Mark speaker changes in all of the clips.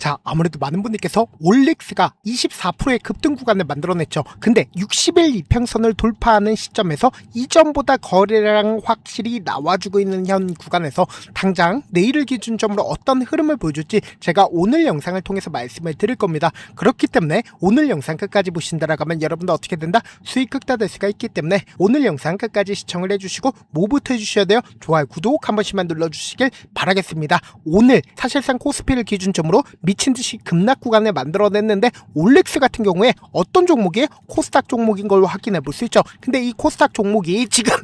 Speaker 1: 자, 아무래도 많은 분들께서 올릭스가 24%의 급등 구간을 만들어냈죠. 근데 60일 이평선을 돌파하는 시점에서 이전보다 거래량 확실히 나와주고 있는 현 구간에서 당장 내일을 기준점으로 어떤 흐름을 보여줄지 제가 오늘 영상을 통해서 말씀을 드릴 겁니다. 그렇기 때문에 오늘 영상 끝까지 보신다라고 하면 여러분도 어떻게 된다? 수익 극대화될 수가 있기 때문에 오늘 영상 끝까지 시청을 해주시고 뭐부터 해주셔야 돼요? 좋아요, 구독 한 번씩만 눌러주시길 바라겠습니다. 오늘 사실상 코스피를 기준점으로 미친듯이 급락 구간을 만들어냈는데 올릭스 같은 경우에 어떤 종목이 코스닥 종목인 걸 확인해 볼 수 있죠. 근데 이 코스닥 종목이 지금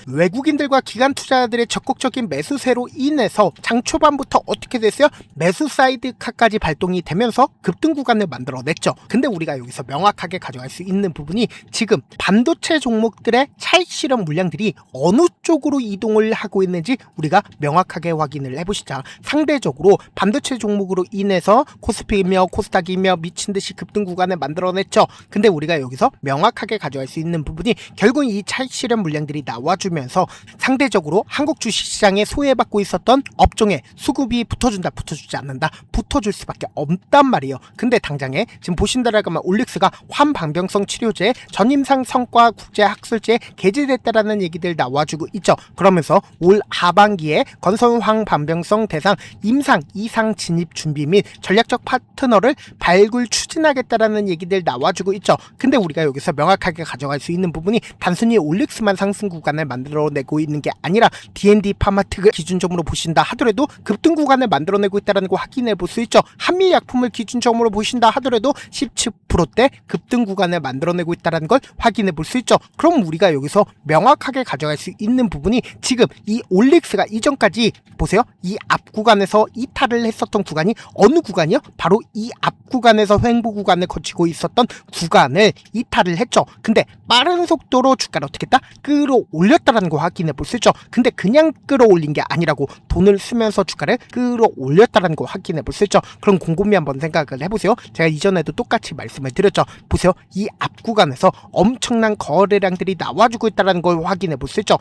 Speaker 1: 외국인들과 기관 투자자들의 적극적인 매수세로 인해서 장 초반부터 어떻게 됐어요? 매수 사이드카까지 발동이 되면서 급등 구간을 만들어냈죠. 근데 우리가 여기서 명확하게 가져갈 수 있는 부분이 지금 반도체 종목들의 차익 실현 물량들이 어느 쪽으로 이동을 하고 있는지 우리가 명확하게 확인을 해보시자. 상대적으로 반도체 종목으로 인해서 코스피이며 코스닥이며 미친듯이 급등 구간을 만들어냈죠. 근데 우리가 여기서 명확하게 가져갈 수 있는 부분이 결국 이 차익 실현 물량들이 나와주면서 상대적으로 한국 주식시장에 소외받고 있었던 업종에 수급이 붙어준다, 붙어주지 않는다, 붙어줄 수밖에 없단 말이에요. 근데 당장에 지금 보신다라고 하면 올릭스가 환방병성 치료제 전임상 성과 국제학술제에 게재됐다라는 얘기들 나와주고 있죠. 그러면서 올 하반기에 건설 환방병성 대상 임상 이상 진입 준비 및 전략적 파트너를 발굴 추진하겠다라는 얘기들 나와주고 있죠. 근데 우리가 여기서 명확하게 가져갈 수 있는 부분이 단순히 올릭스만 상승 구간을 만들어내고 있는 게 아니라 D&D 파마텍을 기준점으로 보신다 하더라도 급등 구간을 만들어내고 있다는 거 확인해 볼 수 있죠. 한미약품을 기준점으로 보신다 하더라도 17%대 급등 구간을 만들어내고 있다는 걸 확인해 볼 수 있죠. 그럼 우리가 여기서 명확하게 가져갈 수 있는 부분이 지금 이 올릭스가 이전까지 보세요. 이 앞 구간에서 이탈을 했었던 구간이 어느 구간이요? 바로 이 앞 구간에서 횡보 구간을 거치고 있었던 구간을 이탈을 했죠. 근데 빠른 속도로 주가를 어떻게 했다? 끌어올렸다는 거 확인해 볼 수 있죠. 근데 그냥 끌어올린 게 아니라고 돈을 쓰면서 주가를 끌어올렸다는 거 확인해 볼 수 있죠. 그럼 곰곰이 한번 생각을 해보세요. 제가 이전에도 똑같이 말씀을 드렸죠. 보세요. 이 앞 구간에서 엄청난 거래량들이 나와주고 있다는 걸 확인해 볼 수 있죠.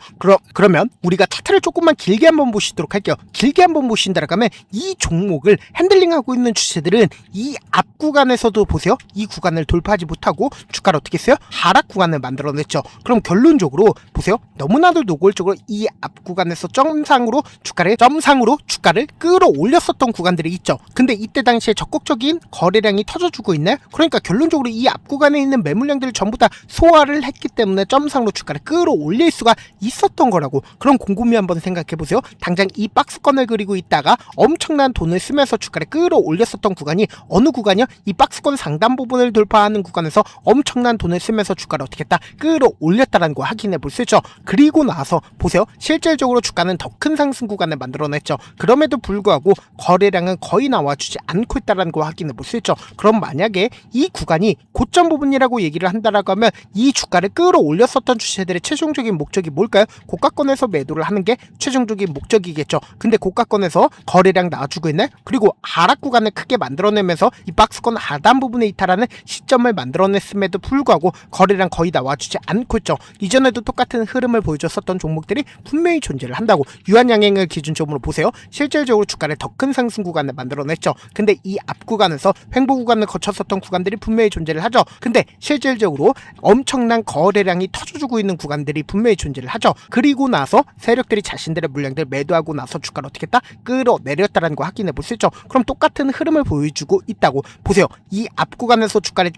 Speaker 1: 그러면 우리가 차트를 조금만 길게 한번 보시도록 할게요. 길게 한번 보신다라고 하면 이 종목을 핸들링하고 있는 주체들은 이 앞 구간에서도 보세요. 이 구간을 돌파하지 못하고 주가를 어떻게 했어요? 하락 구간을 만들어냈죠. 그럼 결론적으로 보세요. 너무나도 노골적으로 이 앞 구간에서 점상으로 주가를 끌어올렸었던 구간들이 있죠. 근데 이때 당시에 적극적인 거래량이 터져주고 있네. 그러니까 결론적으로 이 앞 구간에 있는 매물량들을 전부 다 소화를 했기 때문에 점상으로 주가를 끌어올릴 수가 있었던 거라고. 그럼 곰곰이 한번 생각해 보세요. 당장 이 박스권을 그리고 있다가 엄청난 돈을 쓰면서 주가를 끌어올렸었던 구간이 어느 구간이요? 이 박스권 상단 부분을 돌파하는 구간에서 엄청난 돈을 쓰면서 주가를 어떻게 했다? 끌어올렸다는 거 확인해 볼 수 있죠. 그리고 나서 보세요. 실질적으로 주가는 더 큰 상승 구간을 만들어냈죠. 그럼에도 불구하고 거래량은 거의 나와주지 않고 있다는 거 확인해 볼 수 있죠. 그럼 만약에 이 구간이 고점 부분이라고 얘기를 한다라고 하면 이 주가를 끌어올렸었던 주체들의 최종적인 목적이 뭘까요? 고가권에서 매도를 하는 게 최종적인 목적이겠죠. 근데 고가권에서 거래량 나와주고 있네. 그리고 하락 구간을 크게 만들어내면서 이 박스권 하단 부분에 이탈하는 시점을 만들어냈음에도 불구하고 거래량 거의 나와주지 않고 있죠. 이전에도 똑같은 흐름을 보여줬었던 종목들이 분명히 존재를 한다고. 유한양행을 기준점으로 보세요. 실질적으로 주가를 더 큰 상승 구간을 만들어냈죠. 근데 이 앞 구간에서 횡보 구간을 거쳤었던 구간들이 분명히 존재를 하죠. 근데 실질적으로 엄청난 거래량이 터져주고 있는 구간들이 분명히 존재를 하죠. 그리고 나서 세력들이 자신들의 물량들 매도하고 나서 주가를 어떻게 했다? 끌어내렸다는 거 확인해 볼 수 있죠. 그럼 똑같은 흐름을 보여주고 있다고. 보세요. 이 앞 구간에서 주가를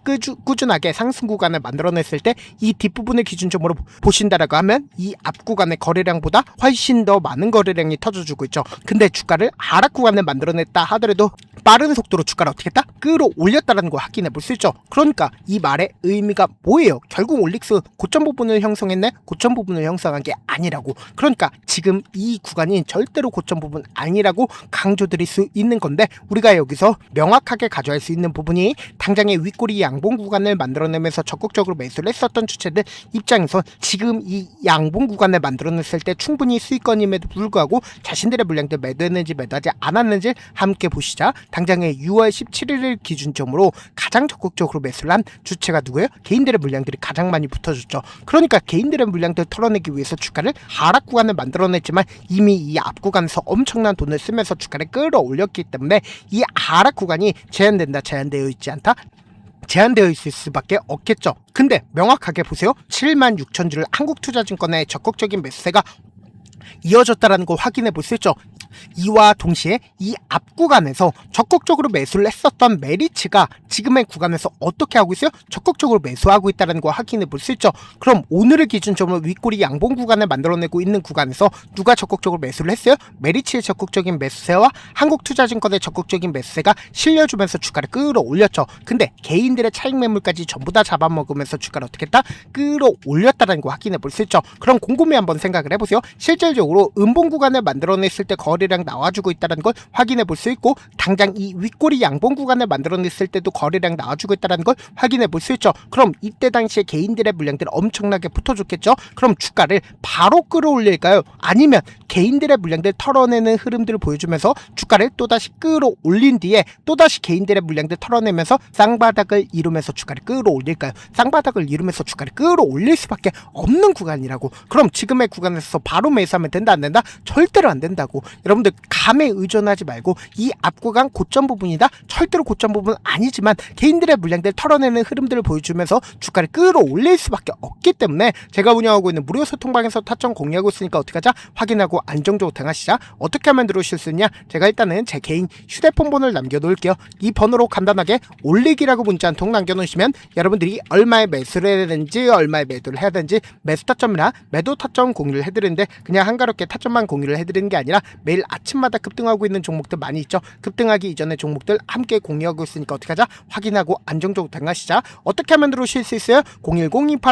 Speaker 1: 꾸준하게 상승 구간을 만들어냈을 때 이 뒷부분을 기준점으로 보신다라고 하면 이 앞 구간의 거래량보다 훨씬 더 많은 거래량이 터져주고 있죠. 근데 주가를 하락 구간을 만들어냈다 하더라도 빠른 속도로 주가를 어떻게 했다? 끌어올렸다는 걸 확인해 볼 수 있죠. 그러니까 이 말의 의미가 뭐예요? 결국 올릭스 고점 부분을 형성했네? 고점 부분을 형성한 게 아니라고. 그러니까 지금 이 구간이 절대로 고점 부분 아니라고 강조드릴 수 있는 건데 우리가 여기서 명확하게 가져갈 수 있는 부분이 당장의 윗꼬리 양봉 구간을 만들어내면서 적극적으로 매수를 했었던 주체들 입장에서 지금 이 양봉 구간을 만들어냈을 때 충분히 수익권임에도 불구하고 자신들의 물량들 매도했는지 매도하지 않았는지 함께 보시자. 당장의 6월 17일을 기준점으로 가장 적극적으로 매수를 한 주체가 누구예요? 개인들의 물량들이 가장 많이 붙어줬죠. 그러니까 개인들의 물량들을 털어내기 위해서 주가를 하락 구간을 만들어냈지만 이미 이 앞 구간에서 엄청난 돈을 쓰면서 주가를 끌어올렸기 때문에 이 하락 구간이 제한되어 있지 않다? 제한되어 있을 수밖에 없겠죠. 근데 명확하게 보세요. 76,000주를 한국투자증권의 적극적인 매수세가 이어졌다는 걸 확인해 볼 수 있죠. 이와 동시에 이 앞 구간에서 적극적으로 매수를 했었던 메리츠가 지금의 구간에서 어떻게 하고 있어요? 적극적으로 매수하고 있다는 걸 확인해 볼 수 있죠. 그럼 오늘을 기준점으로 윗꼬리 양봉 구간을 만들어내고 있는 구간에서 누가 적극적으로 매수를 했어요? 메리츠의 적극적인 매수세와 한국투자증권의 적극적인 매수세가 실려주면서 주가를 끌어올렸죠. 근데 개인들의 차익 매물까지 전부 다 잡아먹으면서 주가를 어떻게 했다? 끌어올렸다는 걸 확인해 볼 수 있죠. 그럼 곰곰이 한번 생각을 해보세요. 실질적으로 음봉 구간을 만들어냈을 때 거래량 나와주고 있다는 걸 확인해 볼 수 있고, 당장 이 윗꼬리 양봉 구간을 만들어냈을 때도 거래량 나와주고 있다는 걸 확인해 볼 수 있죠. 그럼 이때 당시에 개인들의 물량들이 엄청나게 붙어줬겠죠. 그럼 주가를 바로 끌어올릴까요? 아니면 개인들의 물량들 털어내는 흐름들을 보여주면서 주가를 또다시 끌어올린 뒤에 또다시 개인들의 물량들 털어내면서 쌍바닥을 이루면서 주가를 끌어올릴까요? 쌍바닥을 이루면서 주가를 끌어올릴 수밖에 없는 구간이라고. 그럼 지금의 구간에서 바로 매수하면 된다 안 된다? 절대로 안 된다고. 여러분들 감에 의존하지 말고 이 앞구간 고점 부분이다? 절대로 고점 부분은 아니지만 개인들의 물량들 털어내는 흐름들을 보여주면서 주가를 끌어올릴 수밖에 없기 때문에 제가 운영하고 있는 무료 소통방에서 타점 공유하고 있으니까 어떻게 하자? 확인하고 안정적으로 대응하시자. 어떻게 하면 들어오실 수 있냐? 제가 일단은 제 개인 휴대폰 번호를 남겨놓을게요. 이 번호로 간단하게 올리기라고 문자 한 통 남겨놓으시면 여러분들이 얼마에 매수를 해야 되는지 얼마에 매도를 해야 되는지 매수 타점이나 매도 타점 공유를 해드리는데 그냥 한가롭게 타점만 공유를 해드리는 게 아니라 매일 아침마다 급등하고 있는 종목들 많이 있죠. 급등하기 이전의 종목들 함께 공유하고 있으니까 어떻게 하자? 확인하고 안정적으로 대응하시자. 어떻게 하면 들어오실 수 있어요?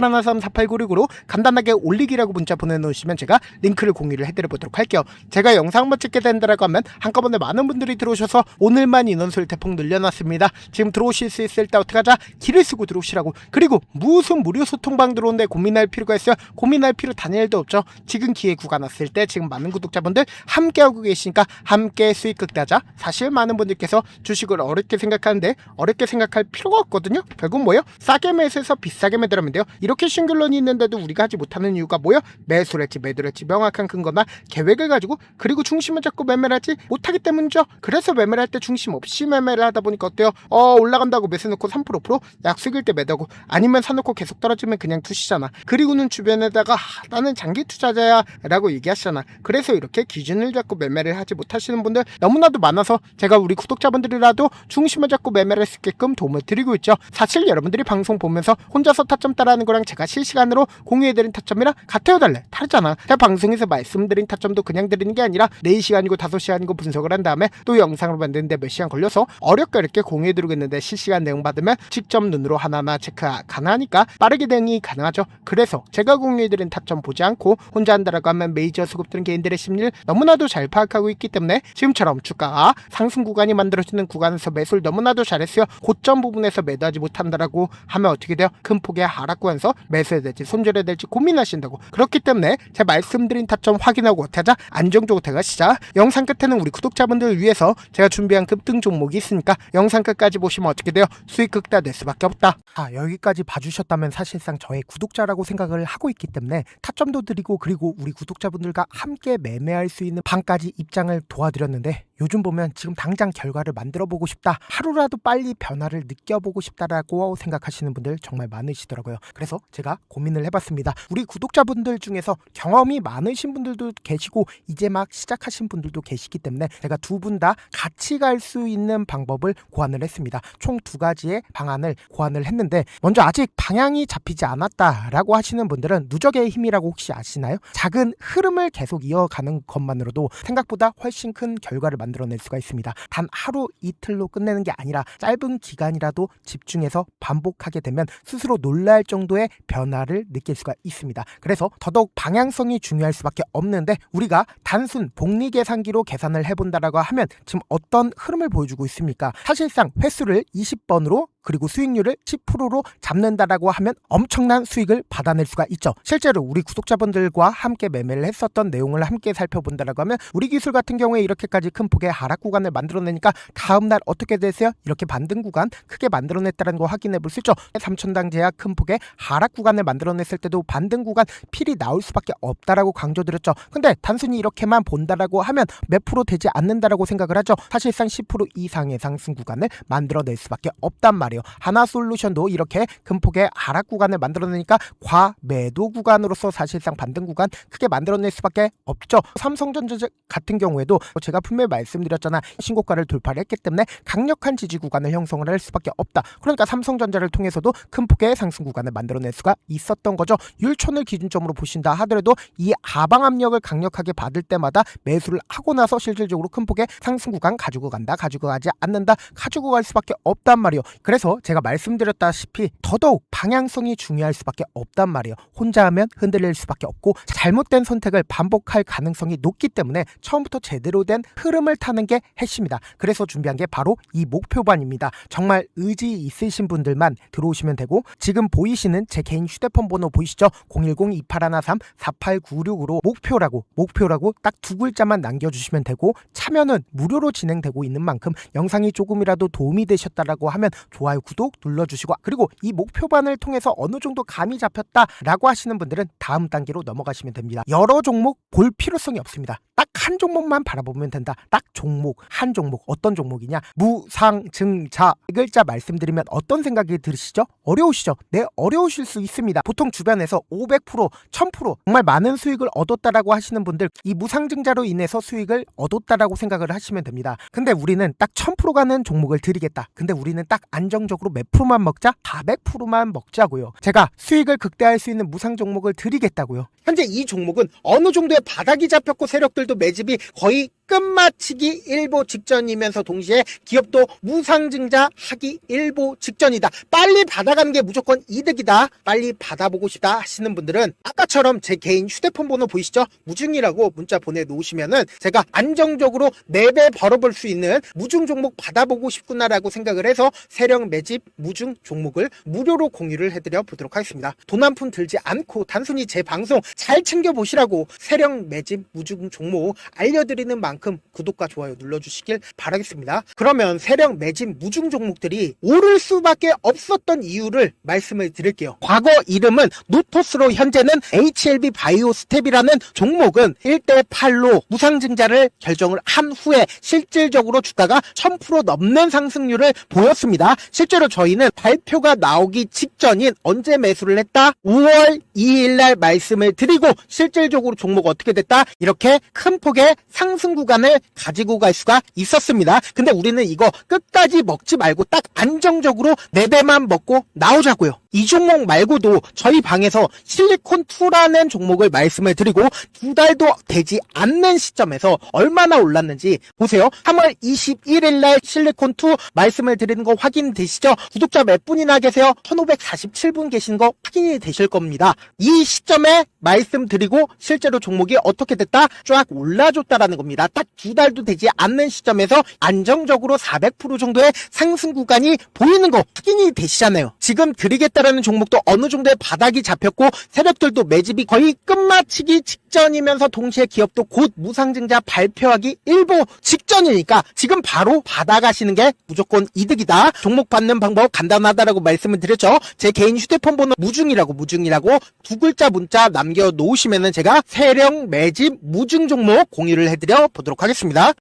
Speaker 1: 010-2813-4896으로 간단하게 올리기라고 문자 보내놓으시면 제가 링크를 공유를 해드려보도록 할게요. 제가 영상 한번 찍게 된다라고 하면 한꺼번에 많은 분들이 들어오셔서 오늘만 인원수를 대폭 늘려놨습니다. 지금 들어오실 수 있을 때 어떻게 하자? 길을 쓰고 들어오시라고. 그리고 무슨 무료 소통방 들어오는데 고민할 필요가 있어요? 고민할 필요 단일도 없죠. 지금 기회 구간 왔을 때 지금 많은 구독자분들 함께하고 계시니까 함께 수익 극대하자. 사실 많은 분들께서 주식을 어렵게 생각하는데 어렵게 생각할 필요가 없거든요. 결국 뭐예요? 싸게 매수해서 비싸게 매도하면 돼요. 이렇게 싱글론이 있는데도 우리가 하지 못하는 이유가 뭐예요? 매수를 했지 매도를 했지 명확한 근거나 계획을 가지고 그리고 중심을 잡고 매매를 하지 못하기 때문이죠. 그래서 매매를 할 때 중심 없이 매매를 하다 보니까 어때요? 올라간다고 매수 놓고 3% 약속일 때 매도하고 아니면 사놓고 계속 떨어지면 그냥 투시잖아. 그리고는 주변에다가 나는 장기 투자자야 라고 얘기하시잖아. 그래서 이렇게 기준을 잡고 매매를 하지 못하시는 분들 너무나도 많아서 제가 우리 구독자분들이라도 중심을 잡고 매매를 할 수 있게끔 도움을 드리고 있죠. 사실 여러분들이 방송 보면서 혼자서 타점 따라하는 거랑 제가 실시간으로 공유해드린 타점이랑 같아요 달래? 다르잖아. 제가 방송에서 말씀드린 타점도 그냥 드리는 게 아니라 4시간이고 5시간이고 분석을 한 다음에 또 영상으로 만드는데 몇 시간 걸려서 어렵게 이렇게 공유해드리고 있는데 실시간 내용 받으면 직접 눈으로 하나하나 체크 가능하니까 빠르게 대응이 가능하죠. 그래서 제가 공유해드린 타점 보지 않고 혼자 한다라고 하면 메이저 수급들은 개인들의 심리를 너무나도 잘 파악하고 있기 때문에 지금처럼 주가가 상승 구간이 만들어지는 구간에서 매수를 너무나도 잘했어요. 고점 부분에서 매도하지 못한다라고 하면 어떻게 돼요? 큰 폭의 하락 구간에서 매수해야 될지 손절해야 될지 고민하신다고. 그렇기 때문에 제가 말씀드린 타점 확인하고 어떻게 하자? 안정적으로 대가시자. 영상 끝에는 우리 구독자분들을 위해서 제가 준비한 급등 종목이 있으니까 영상 끝까지 보시면 어떻게 돼요? 수익 극대화될 수밖에 없다. 여기까지 봐주셨다면 사실상 저의 구독자라고 생각을 하고 있기 때문에 타점도 드리고 그리고 우리 구독자분들과 함께 매매할 수 있는 방까지 입장을 도와드렸는데 요즘 보면 지금 당장 결과를 만들어 보고 싶다, 하루라도 빨리 변화를 느껴보고 싶다라고 생각하시는 분들 정말 많으시더라고요. 그래서 제가 고민을 해봤습니다. 우리 구독자분들 중에서 경험이 많으신 분들도 계시고 이제 막 시작하신 분들도 계시기 때문에 제가 두 분 다 같이 갈 수 있는 방법을 고안을 했습니다. 총 2가지의 방안을 고안을 했는데 먼저 아직 방향이 잡히지 않았다라고 하시는 분들은 누적의 힘이라고 혹시 아시나요? 작은 흐름을 계속 이어가는 것만으로도 생각보다 훨씬 큰 결과를 만들어낼 수가 있습니다. 단 하루 이틀로 끝내는 게 아니라 짧은 기간이라도 집중해서 반복하게 되면 스스로 놀랄 정도의 변화를 느낄 수가 있습니다. 그래서 더더욱 방향성이 중요할 수밖에 없는데 우리가 단순 복리 계산기로 계산을 해본다라고 하면 지금 어떤 흐름을 보여주고 있습니까? 사실상 횟수를 20번으로 그리고 수익률을 10%로 잡는다라고 하면 엄청난 수익을 받아낼 수가 있죠. 실제로 우리 구독자분들과 함께 매매를 했었던 내용을 함께 살펴본다라고 하면 우리 기술 같은 경우에 이렇게까지 큰 폭의 하락 구간을 만들어내니까 다음날 어떻게 되세요? 이렇게 반등 구간 크게 만들어냈다는 거 확인해 볼 수 있죠. 3천당 제약 큰 폭의 하락 구간을 만들어냈을 때도 반등 구간 필이 나올 수밖에 없다라고 강조드렸죠. 근데 단순히 이렇게만 본다라고 하면 몇 프로 되지 않는다라고 생각을 하죠. 사실상 10% 이상의 상승 구간을 만들어낼 수밖에 없단 말이에요. 하나솔루션도 이렇게 큰 폭의 하락 구간을 만들어내니까 과매도 구간으로서 사실상 반등 구간 크게 만들어낼 수밖에 없죠. 삼성전자 같은 경우에도 제가 분명히 말씀드렸잖아. 신고가를 돌파를 했기 때문에 강력한 지지 구간을 형성을 할 수밖에 없다. 그러니까 삼성전자를 통해서도 큰 폭의 상승 구간을 만들어낼 수가 있었던 거죠. 율촌을 기준점으로 보신다 하더라도 이 하방 압력을 강력하게 받을 때마다 매수를 하고 나서 실질적으로 큰 폭의 상승 구간 가지고 간다, 가지고 가지 않는다, 가지고 갈 수밖에 없단 말이에요. 그래서 제가 말씀드렸다시피 더더욱 방향성이 중요할 수밖에 없단 말이에요. 혼자 하면 흔들릴 수밖에 없고 잘못된 선택을 반복할 가능성이 높기 때문에 처음부터 제대로 된 흐름을 타는 게 핵심이다. 그래서 준비한 게 바로 이 목표반입니다. 정말 의지 있으신 분들만 들어오시면 되고 지금 보이시는 제 개인 휴대폰 번호 보이시죠? 010-2813-4896으로 목표라고 딱 두 글자만 남겨주시면 되고 참여는 무료로 진행되고 있는 만큼 영상이 조금이라도 도움이 되셨다라고 하면 좋아요, 구독 눌러주시고 그리고 이 목표반을 통해서 어느 정도 감이 잡혔다라고 하시는 분들은 다음 단계로 넘어가시면 됩니다. 여러 종목 볼 필요성이 없습니다. 딱 한 종목만 바라보면 된다. 딱 종목, 한 종목. 어떤 종목이냐? 무상증자. 이 글자 말씀드리면 어떤 생각이 들으시죠? 어려우시죠? 네, 어려우실 수 있습니다. 보통 주변에서 500%, 1000% 정말 많은 수익을 얻었다라고 하시는 분들 이 무상증자로 인해서 수익을 얻었다라고 생각을 하시면 됩니다. 근데 우리는 딱 1000% 가는 종목을 드리겠다. 근데 우리는 딱 안정적으로 몇 프로만 먹자? 400%만 먹자고요. 제가 수익을 극대화할 수 있는 무상 종목을 드리겠다고요. 현재 이 종목은 어느 정도의 바닥이 잡혔고 세력들도 매집이 거의 끝마치기 일보 직전이면서 동시에 기업도 무상증자하기 일보 직전이다. 빨리 받아가는 게 무조건 이득이다. 빨리 받아보고 싶다 하시는 분들은 아까처럼 제 개인 휴대폰 번호 보이시죠? 무중이라고 문자 보내놓으시면은 제가 안정적으로 4배 벌어볼 수 있는 무중 종목 받아보고 싶구나라고 생각을 해서 세력 매집 무중 종목을 무료로 공유를 해드려 보도록 하겠습니다. 돈 한 푼 들지 않고 단순히 제 방송 잘 챙겨보시라고 세력 매집 무중 종목 알려드리는 만큼 구독과 좋아요 눌러주시길 바라겠습니다. 그러면 세력 매집 무중 종목들이 오를 수밖에 없었던 이유를 말씀을 드릴게요. 과거 이름은 노토스로 현재는 HLB 바이오스텝이라는 종목은 1대8로 무상증자를 결정을 한 후에 실질적으로 주가가 1000% 넘는 상승률을 보였습니다. 실제로 저희는 발표가 나오기 직전인 언제 매수를 했다? 5월 2일날 말씀을 드리고 실질적으로 종목 어떻게 됐다? 이렇게 큰 폭의 상승 구간을 가지고 갈 수가 있었습니다. 근데 우리는 이거 끝까지 먹지 말고 딱 안정적으로 4배만 먹고 나오자고요. 이 종목 말고도 저희 방에서 실리콘2라는 종목을 말씀을 드리고 2달도 되지 않는 시점에서 얼마나 올랐는지 보세요. 3월 21일날 실리콘2 말씀을 드리는 거 확인되시죠? 구독자 몇 분이나 계세요? 1547분 계신 거 확인이 되실 겁니다. 이 시점에 말씀드리고 실제로 종목이 어떻게 됐다? 쫙 올라줬다라는 겁니다. 딱 2달도 되지 않는 시점에서 안정적으로 400% 정도의 상승 구간이 보이는 거 확인이 되시잖아요. 지금 드리겠다라는 종목도 어느 정도의 바닥이 잡혔고 세력들도 매집이 거의 끝마치기 직전이면서 동시에 기업도 곧 무상증자 발표하기 일보 직전이니까 지금 바로 받아가시는 게 무조건 이득이다. 종목 받는 방법 간단하다라고 말씀을 드렸죠. 제 개인 휴대폰 번호 무중이라고 두 글자 문자 남겨놓으시면은 제가 세력 매집 무중 종목 공유를 해드려 보도록 하겠습니다.